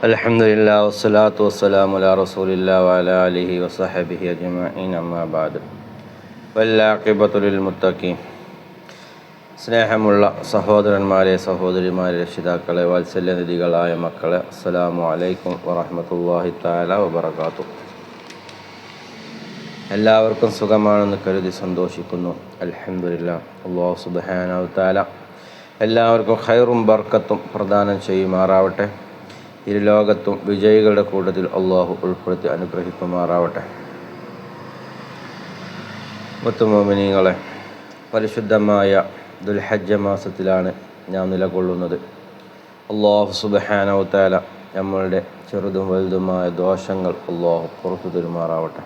അൽഹംദുലില്ലാ വസ്സലാത്തു വസ്സലാമു അലാ റസൂലില്ലാ വഅലാ ആലിഹി വസഹബിഹി അജ്മഈൻ അമ്മാ ബഅദ്. വല്ലാഖിബത്തു ലിൽ മുത്തഖീൻ. സ്നേഹമുള്ള സഹോദരന്മാരെ, സഹോദരിമാരെ, രക്ഷിതാക്കളെ, വാത്സല്യനിധികളായ മക്കളെ, അസ്സലാമു അലൈക്കും വറഹ്മത്തുള്ളാഹി തആല വബറകാതുഹു. എല്ലാവർക്കും സുഖമാണെന്ന് കരുതി സന്തോഷിക്കുന്നു. അൽഹംദുലില്ലാ. അല്ലാഹു സുബ്ഹാനഹു വ തആല എല്ലാവർക്കും ഖൈറും ബർക്കത്തും പ്രദാനം ചെയ്യുമാറാവട്ടെ. ഇരു ലോകത്തും വിജയികളുടെ കൂട്ടത്തിൽ അള്ളാഹു ഉൾപ്പെടുത്തി അനുഗ്രഹിക്കുമാറാവട്ടെ. മുത്തുമോമിനീങ്ങളെ, പരിശുദ്ധമായ ദുൽഹജ്ജ് മാസത്തിലാണ് ഞാൻ നിലകൊള്ളുന്നത്. അള്ളാഹു സുബ്ഹാനഹു വ തആല നമ്മളുടെ ചെറുതും വലുതുമായ ദോഷങ്ങൾ അള്ളാഹു പുറത്തു തരുമാറാവട്ടെ.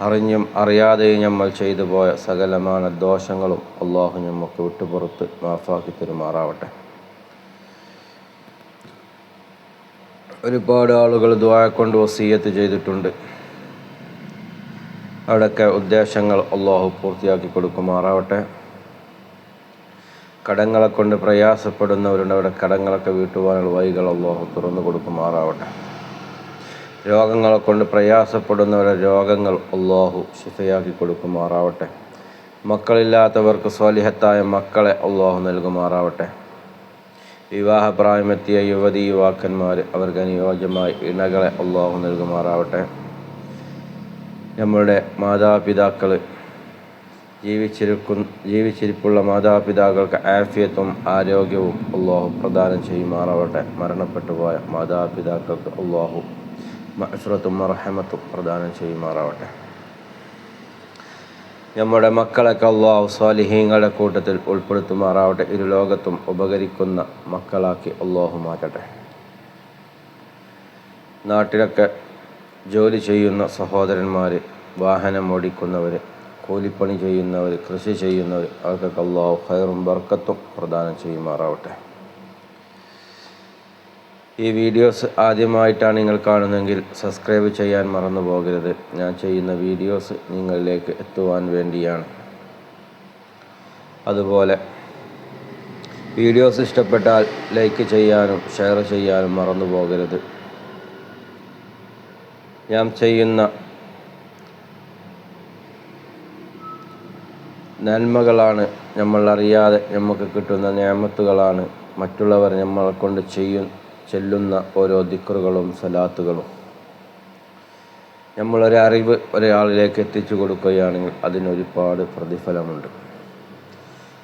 അറിഞ്ഞും അറിയാതെയും നമ്മൾ ചെയ്തു പോയ സകലമായ ദോഷങ്ങളും അള്ളാഹു നമുക്ക് വിട്ടുപുറത്ത് മാഫാക്കി തരുമാറാവട്ടെ. ഒരുപാട് ആളുകൾ ദുആ കൊണ്ട് വസിയ്യത്ത് ചെയ്തിട്ടുണ്ട്. അവിടെയൊക്കെ ഉദ്ദേശങ്ങൾ അള്ളാഹു പൂർത്തിയാക്കി കൊടുക്കുമാറാവട്ടെ. കടങ്ങളെ കൊണ്ട് പ്രയാസപ്പെടുന്നവരുണ്ട്, അവരുടെ കടങ്ങളൊക്കെ വീട്ടുവാനുള്ള വഴികൾ അള്ളാഹു തുറന്നു കൊടുക്കുമാറാവട്ടെ. രോഗങ്ങളെ കൊണ്ട് പ്രയാസപ്പെടുന്നവരുടെ രോഗങ്ങൾ അള്ളാഹു ശിഫയാക്കി കൊടുക്കുമാറാവട്ടെ. മക്കളില്ലാത്തവർക്ക് സ്വാലിഹത്തായ മക്കളെ അള്ളാഹു നൽകുമാറാവട്ടെ. വിവാഹപ്രായമെത്തിയ യുവതി യുവാക്കന്മാർ, അവർക്ക് അനുയോജ്യമായ ഇണകളെ അള്ളാഹു നൽകുമാറാവട്ടെ. നമ്മളുടെ മാതാപിതാക്കൾ, ജീവിച്ചിരിപ്പുള്ള മാതാപിതാക്കൾക്ക് ആഫിയത്തും ആരോഗ്യവും അള്ളാഹു പ്രദാനം ചെയ്യുമാറാവട്ടെ. മരണപ്പെട്ടു പോയ മാതാപിതാക്കൾക്ക് അള്ളാഹു മഗ്ഫിറത്തും മർഹമത്തും പ്രദാനം ചെയ്യുമാറാവട്ടെ. നമ്മുടെ മക്കളൊക്കെ അള്ളാഹു സ്വാലിഹീങ്ങളുടെ കൂട്ടത്തിൽ ഉൾപ്പെടുത്തുമാറാവട്ടെ. ഇരു ലോകത്തും ഉപകരിക്കുന്ന മക്കളാക്കി അള്ളാഹു മാറ്റട്ടെ. നാട്ടിലൊക്കെ ജോലി ചെയ്യുന്ന സഹോദരന്മാർ, വാഹനം ഓടിക്കുന്നവർ, കൂലിപ്പണി ചെയ്യുന്നവർ, കൃഷി ചെയ്യുന്നവർ, അവർക്കൊക്കെ അള്ളാഹു ഖൈറും ബർക്കത്തും പ്രദാനം ചെയ്യുമാറാവട്ടെ. ഈ വീഡിയോസ് ആദ്യമായിട്ടാണ് നിങ്ങൾ കാണുന്നതെങ്കിൽ സബ്സ്ക്രൈബ് ചെയ്യാൻ മറന്നു പോകരുത്. ഞാൻ ചെയ്യുന്ന വീഡിയോസ് നിങ്ങളിലേക്ക് എത്തുവാൻ വേണ്ടിയാണ്. അതുപോലെ വീഡിയോസ് ഇഷ്ടപ്പെട്ടാൽ ലൈക്ക് ചെയ്യാനും ഷെയർ ചെയ്യാനും മറന്നു പോകരുത്. ഞാൻ ചെയ്യുന്ന നന്മകളാണ്, നമ്മൾ അറിയാതെ നമുക്ക് കിട്ടുന്ന നിഅമത്തുകളാണ് മറ്റുള്ളവർ നമ്മളെ കൊണ്ട് ചെല്ലുന്ന ഓരോ ദിക്റുകളും സലാത്തുകളും. നമ്മളൊരു അറിവ് ഒരാളിലേക്ക് എത്തിച്ചു കൊടുക്കുകയാണെങ്കിൽ അതിനൊരുപാട് പ്രതിഫലമുണ്ട്.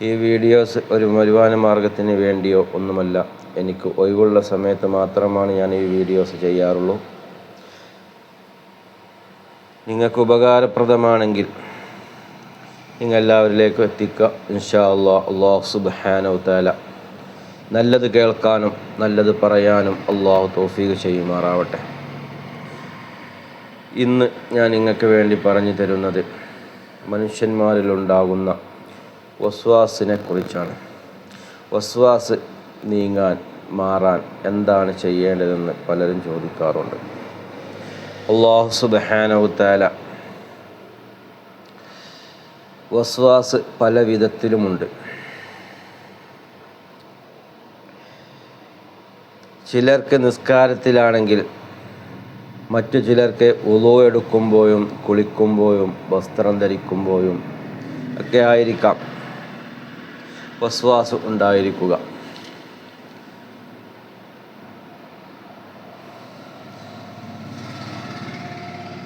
ഈ വീഡിയോസ് ഒരു വരുമാന മാർഗത്തിന് വേണ്ടിയോ ഒന്നുമല്ല. എനിക്ക് ഒഴിവുള്ള സമയത്ത് മാത്രമാണ് ഞാൻ ഈ വീഡിയോസ് ചെയ്യാറുള്ളൂ. നിങ്ങൾക്ക് ഉപകാരപ്രദമാണെങ്കിൽ നിങ്ങൾ എല്ലാവരിലേക്കും എത്തിക്കുക. ഇൻഷാ അല്ലാഹ്. അല്ലാഹു സുബ്ഹാനഹു വ തആല നല്ലത് കേൾക്കാനും നല്ലത് പറയാനും അള്ളാഹു തൗഫീഖ് ചെയ്യുമാറാവട്ടെ. ഇന്ന് ഞാൻ നിങ്ങൾക്ക് വേണ്ടി പറഞ്ഞു തരുന്നത് മനുഷ്യന്മാരിലുണ്ടാകുന്ന വസ്വാസിനെ കുറിച്ചാണ്. വസ്വാസ് നീങ്ങാൻ, മാറാൻ എന്താണ് ചെയ്യേണ്ടതെന്ന് പലരും ചോദിക്കാറുണ്ട്. അല്ലാഹു സുബ്ഹാനഹു വ തആല വസ്വാസ് പല വിധത്തിലുമുണ്ട്. ചിലർക്ക് നിസ്കാരത്തിലാണെങ്കിൽ, മറ്റു ചിലർക്ക് വുളൂ എടുക്കുമ്പോഴും കുളിക്കുമ്പോഴും വസ്ത്രം ധരിക്കുമ്പോഴും ഒക്കെ ആയിരിക്കാം വസ്വാസ് ഉണ്ടായിരിക്കുക.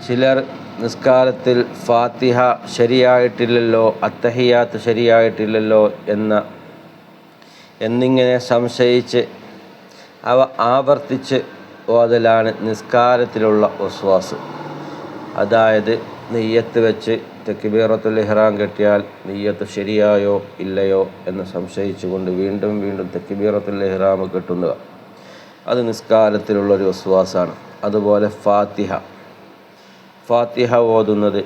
ചിലർ നിസ്കാരത്തിൽ ഫാത്തിഹ ശരിയായിട്ടില്ലല്ലോ, അത്തഹിയാത്ത് ശരിയായിട്ടില്ലല്ലോ എന്നിങ്ങനെ സംശയിച്ച് അവ ആവർത്തിച്ച് ഓതലാണ് നിസ്കാരത്തിലുള്ള വസ്വാസ്. അതായത് നിയ്യത്ത് വെച്ച് തക്ബീറത്തുൽ ഇഹ്റാം കെട്ടിയാൽ നിയ്യത്ത് ശരിയായോ ഇല്ലയോ എന്ന് സംശയിച്ചുകൊണ്ട് വീണ്ടും വീണ്ടും തക്ബീറത്തുൽ ഇഹ്റാം കെട്ടുന്നത്, അത് നിസ്കാരത്തിലുള്ളൊരു വസ്വാസാണ്. അതുപോലെ ഫാത്തിഹ ഓതുന്നത്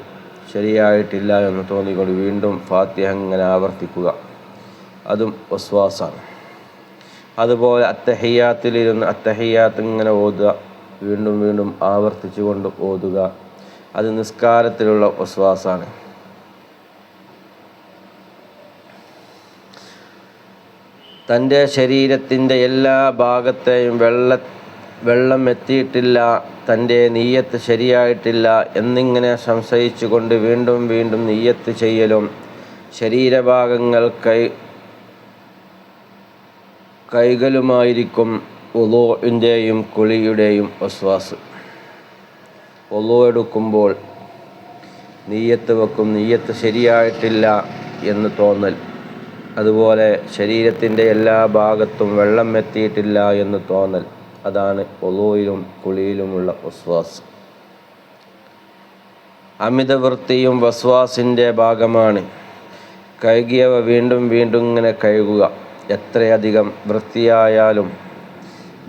ശരിയായിട്ടില്ല എന്ന് തോന്നിക്കൊണ്ട് വീണ്ടും ഫാത്തിഹ ഇങ്ങനെ ആവർത്തിക്കുക, അതും വസ്വാസാണ്. അതുപോലെ അത്തഹിയാത്തിലിരുന്ന് അത്തഹിയാത്ത് ഇങ്ങനെ ഓതുക, വീണ്ടും വീണ്ടും ആവർത്തിച്ചു കൊണ്ട് ഓതുക, അത് നിസ്കാരത്തിലുള്ള വസ്വാസാണ്. തൻ്റെ ശരീരത്തിൻ്റെ എല്ലാ ഭാഗത്തെയും വെള്ളം എത്തിയിട്ടില്ല, തൻ്റെ നീയത്ത് ശരിയായിട്ടില്ല എന്നിങ്ങനെ സംശയിച്ചുകൊണ്ട് വീണ്ടും വീണ്ടും നീയത്ത് ചെയ്യലും, ശരീരഭാഗങ്ങൾ കൈകളുമായിരിക്കും വുളൂഇൻ്റെയും കുളിയുടെയും വസ്വാസ്. വുളൂ എടുക്കുമ്പോൾ നീയത്ത് വെക്കും, നീയത്ത് ശരിയായിട്ടില്ല എന്ന് തോന്നൽ. അതുപോലെ ശരീരത്തിൻ്റെ എല്ലാ ഭാഗത്തും വെള്ളം എത്തിയിട്ടില്ല എന്ന് തോന്നൽ. അതാണ് വുളൂയിലും കുളിയിലുമുള്ള വസ്വാസ്. അമിതവൃത്തിയും വസ്വാസിൻ്റെ ഭാഗമാണ്. കഴുകിയവ വീണ്ടും വീണ്ടും ഇങ്ങനെ കഴുകുക, എത്രയധികം വൃത്തിയായാലും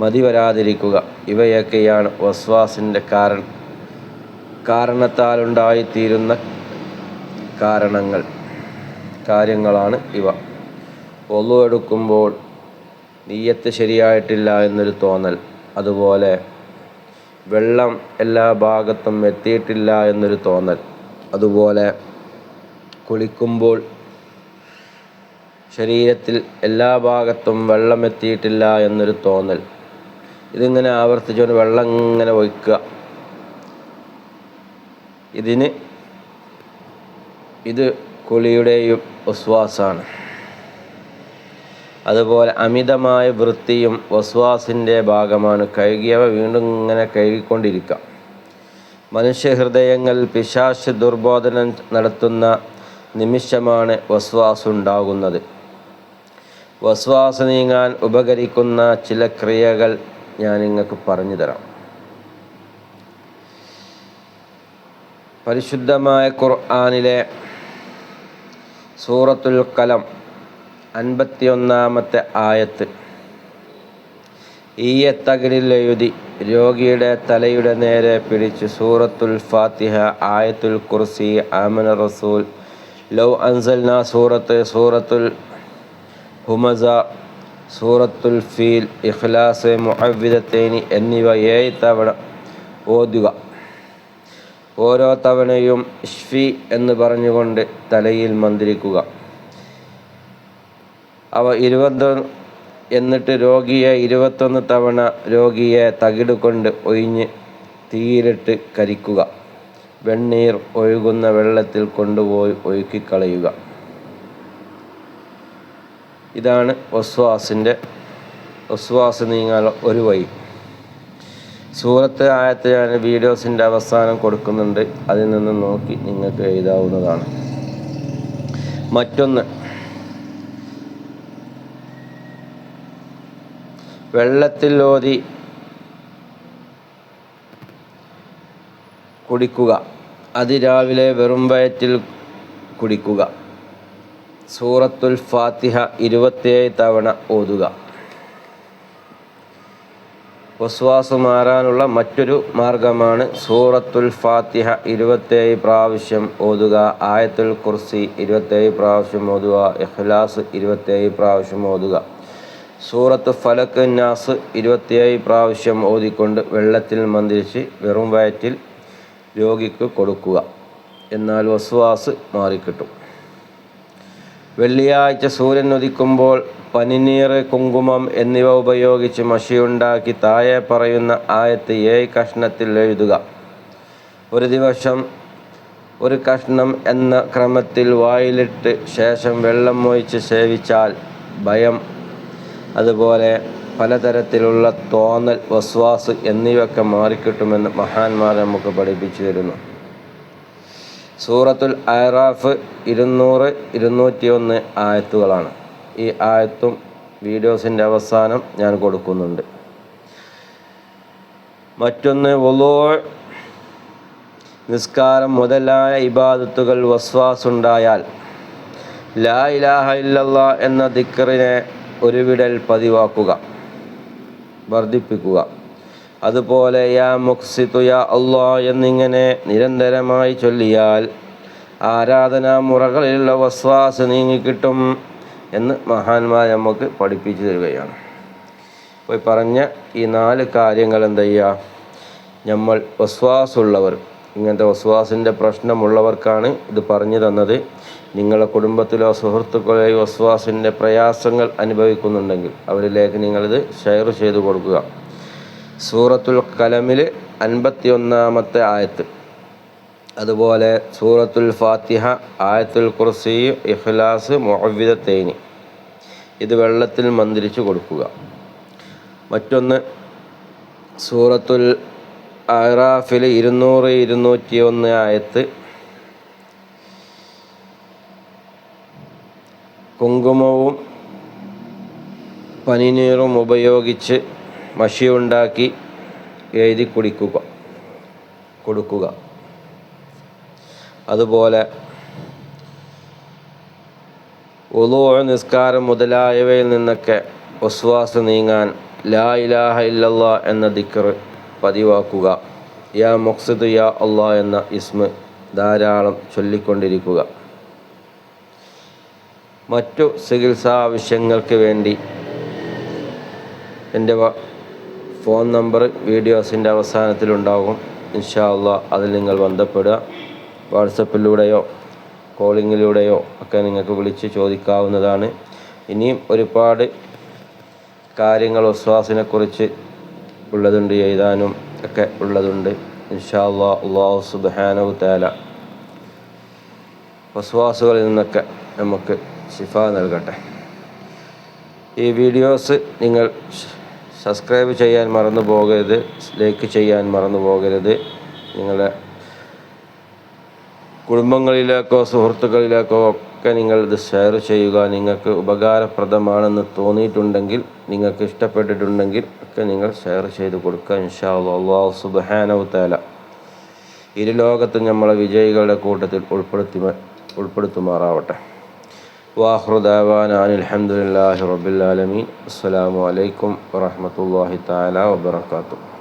മതി വരാതിരിക്കുക. ഇവയൊക്കെയാണ് വസ്വാസിൻ്റെ കാരണത്താലുണ്ടായിത്തീരുന്ന കാര്യങ്ങളാണ് ഇവ. വുളൂ എടുക്കുമ്പോൾ നീയത്ത് ശരിയായിട്ടില്ല എന്നൊരു തോന്നൽ, അതുപോലെ വെള്ളം എല്ലാ ഭാഗത്തും എത്തിയിട്ടില്ല എന്നൊരു തോന്നൽ, അതുപോലെ കുളിക്കുമ്പോൾ ശരീരത്തിൽ എല്ലാ ഭാഗത്തും വെള്ളം എത്തിയിട്ടില്ല എന്നൊരു തോന്നൽ. ഇതിങ്ങനെ ആവർത്തിച്ചുകൊണ്ട് വെള്ളം ഇങ്ങനെ ഒഴിക്കുക. ഇത് കുളിയുടെയും വസ്വാസാണ്. അതുപോലെ അമിതമായ വൃത്തിയും വസ്വാസിൻ്റെ ഭാഗമാണ്. കഴുകിയവ വീണ്ടും ഇങ്ങനെ കഴുകിക്കൊണ്ടിരിക്കുക. മനുഷ്യഹൃദയങ്ങളിൽ പിശാച് ദുർബോധനം നടത്തുന്ന നിമിഷമാണ് വസ്വാസ് ഉണ്ടാകുന്നത്. വസ്വാസ് നീങ്ങാൻ ഉപകരിക്കുന്ന ചില ക്രിയകൾ ഞാൻ നിങ്ങൾക്ക് പറഞ്ഞു തരാം. പരിശുദ്ധമായ ഖുർആനിലെ സൂറത്തുൽ ഖലം 51-ാമത്തെ ആയത്ത് ഈയത്തകിലിൽ എഴുതി രോഗിയുടെ തലയുടെ നേരെ പിടിച്ച് സൂറത്തുൽ ഫാത്തിഹ, ആയത്തുൽ കുർസി, ആമന റസൂൽ, ലൗ അൻസൽന സൂറത്തുൽ ഹുമസ, സൂറത്തുൽ ഫീൽ, ഇഖ്ലാസ്, മുഅവ്വിദത്തൈനി എന്നിവ 7 തവണ ഓതുക. ഓരോ തവണയും ഇഷ്ഫി എന്ന് പറഞ്ഞുകൊണ്ട് തലയിൽ മന്ത്രിക്കുക. അവ 21 എന്നിട്ട് രോഗിയെ 21 തവണ രോഗിയെ തകിട് കൊണ്ട് ഒഴിഞ്ഞ് തീയിലിട്ട് കരിക്കുക. വെണ്ണീർ ഒഴുകുന്ന വെള്ളത്തിൽ കൊണ്ടുപോയി ഒഴുക്കിക്കളയുക. ഇതാണ് വസ്വാസ് നീങ്ങാൻ ഒരു വഴി. സൂറത്ത് ആയത്ത് ഞാൻ വീഡിയോസിൻ്റെ അവസാനം കൊടുക്കുന്നുണ്ട്, അതിൽ നിന്ന് നോക്കി നിങ്ങൾക്ക് എഴുതാവുന്നതാണ്. മറ്റൊന്ന്, വെള്ളത്തിൽ ഓതി കുടിക്കുക. അതിരാവിലെ വെറും വയറ്റിൽ കുടിക്കുക. സൂറത്തുൽ ഫാത്തിഹ 27 തവണ ഓതുക. വസ്വാസ് മാറാനുള്ള മറ്റൊരു മാർഗമാണ് സൂറത്തുൽ ഫാത്തിഹ 27 പ്രാവശ്യം ഓതുക, ആയത്തുൽ കുർസി 27 പ്രാവശ്യം ഓതുക, ഇഖ്ലാസ് 27 പ്രാവശ്യം ഓതുക. സൂറത്ത് ഫലക്ക്, നാസ് 27 പ്രാവശ്യം ഓതിക്കൊണ്ട് വെള്ളത്തിൽ മന്ത്രിച്ച് വെറും വയറ്റിൽ രോഗിക്ക് കൊടുക്കുക. എന്നാൽ വസ്വാസ് മാറിക്കിട്ടും. വെള്ളിയാഴ്ച സൂര്യൻ ഉദിക്കുമ്പോൾ പനിനീർ, കുങ്കുമം എന്നിവ ഉപയോഗിച്ച് മഷിയുണ്ടാക്കി താഴെ പറയുന്ന ആയത്ത് 7 കഷ്ണത്തിൽ എഴുതുക. ഒരു ദിവസം ഒരു കഷ്ണം എന്ന ക്രമത്തിൽ വായിലിട്ട് ശേഷം വെള്ളം ഒഴിച്ച് സേവിച്ചാൽ ഭയം, അതുപോലെ പലതരത്തിലുള്ള തോന്നൽ, വസ്വാസ് എന്നിവയൊക്കെ മാറിക്കിട്ടുമെന്ന് മഹാന്മാർ നമുക്ക് പഠിപ്പിച്ചു തരുന്നു. സൂറത്തുൽ അറാഫ് 200, 201 ആയത്തുകളാണ്. ഈ ആയത്തും വീഡിയോസിൻ്റെ അവസാനം ഞാൻ കൊടുക്കുന്നുണ്ട്. മറ്റൊന്ന്, വുളൂ, നിസ്കാരം മുതലായ ഇബാദത്തുകൾ വസ്വാസ് ഉണ്ടായാൽ ലാ ഇലാഹ ഇല്ലല്ലാഹ് എന്ന ദിക്റിനെ ഒരു വിടൽ പതിവാക്കുക, വർദ്ധിപ്പിക്കുക. അതുപോലെ യാ മുഖ്സിതു യാ അല്ലാഹ് എന്നിങ്ങനെ നിരന്തരമായി ചൊല്ലിയാൽ ആരാധനാ മുറകളിലുള്ള വസ്വാസ് നീങ്ങിക്കിട്ടും എന്ന് മഹാന്മാർ നമുക്ക് പഠിപ്പിച്ചു തരികയാണ്. അപ്പോൾ പറഞ്ഞ ഈ 4 കാര്യങ്ങൾ എന്ത് ചെയ്യുക, നമ്മൾ വസ്വാസുള്ളവർ, ഇങ്ങനത്തെ വസ്വാസിൻ്റെ പ്രശ്നമുള്ളവർക്കാണ് ഇത് പറഞ്ഞു തന്നത്. നിങ്ങളുടെ കുടുംബത്തിലോ സുഹൃത്തുക്കളെയോ വസ്വാസിൻ്റെ പ്രയാസങ്ങൾ അനുഭവിക്കുന്നുണ്ടെങ്കിൽ അവരിലേക്ക് നിങ്ങളിത് ഷെയർ ചെയ്ത് കൊടുക്കുക. സൂറത്തുൽ ഖലമിൽ 51-ാമത്തെ ആയത്ത്, അതുപോലെ സൂറത്തുൽ ഫാത്തിഹ, ആയത്തുൽ കുർസി, ഇഖ്ലാസ്, മുഅവ്വിദത്തൈനി ഇത് വെള്ളത്തിൽ മന്ത്രിച്ച് കൊടുക്കുക. മറ്റൊന്ന് സൂറത്തുൽ അറാഫിൽ 200, 201 ആയത്ത് കുങ്കുമവും പനിനീറും ഉപയോഗിച്ച് മഷിയുണ്ടാക്കി എഴുതി കൊടുക്കുക. അതുപോലെ വുളൂ, നിസ്കാരം മുതലായവയിൽ നിന്നൊക്കെ വസ്വാസ് നീങ്ങാൻ ലാ ഇലാഹ ഇല്ലല്ലാ എന്ന ദിക്ർ പതിവാക്കുക. യാ മുഖ്സിദ് യാ അല്ലാ എന്ന ഇസ്മ ധാരാളം ചൊല്ലിക്കൊണ്ടിരിക്കുക. മറ്റു ചികിത്സാ ആവശ്യങ്ങൾക്ക് വേണ്ടി എൻ്റെ ഫോൺ നമ്പർ വീഡിയോസിൻ്റെ അവസാനത്തിലുണ്ടാകും. ഇൻഷാ അല്ലാഹ് അതിൽ നിങ്ങൾ ബന്ധപ്പെടുക. വാട്സപ്പിലൂടെയോ കോളിങ്ങിലൂടെയോ ഒക്കെ നിങ്ങൾക്ക് വിളിച്ച് ചോദിക്കാവുന്നതാണ്. ഇനിയും ഒരുപാട് കാര്യങ്ങൾ വസ്വാസിനെക്കുറിച്ച് ഉള്ളതുണ്ട്, എഴുതാനും ഒക്കെ ഉള്ളതുണ്ട്. ഇൻഷാ അല്ലാഹ് അല്ലാഹു സുബ്ഹാനഹു തആല വസ്വാസുകളിൽ നിന്നൊക്കെ നമുക്ക് ശിഫ നൽകട്ടെ. ഈ വീഡിയോസ് നിങ്ങൾ സബ്സ്ക്രൈബ് ചെയ്യാൻ മറന്നു പോകരുത്, ലൈക്ക് ചെയ്യാൻ മറന്നു പോകരുത്. നിങ്ങളുടെ കുടുംബങ്ങളിലേക്കോ സുഹൃത്തുക്കളിലേക്കോ ഒക്കെ നിങ്ങൾ ഇത് ഷെയർ ചെയ്യുക. നിങ്ങൾക്ക് ഉപകാരപ്രദമാണെന്ന് തോന്നിയിട്ടുണ്ടെങ്കിൽ, നിങ്ങൾക്ക് ഇഷ്ടപ്പെട്ടിട്ടുണ്ടെങ്കിൽ ഒക്കെ നിങ്ങൾ ഷെയർ ചെയ്ത് കൊടുക്കുക. ഇൻഷാ അല്ലാഹ് അല്ലാഹു സുബ്ഹാനഹു തആല ഇരുലോകത്തും നമ്മളെ വിജയികളുടെ കൂട്ടത്തിൽ ഉൾപ്പെടുത്തുമാറാവട്ടെ. വാഖിറു ദഅവാനാ അനിൽ ഹംദുലില്ലാഹി റബ്ബിൽ ആലമീൻ. അസ്സലാമു അലൈക്കും വറഹ്മത്തുള്ളാഹി തആല വബറകാതുഹു.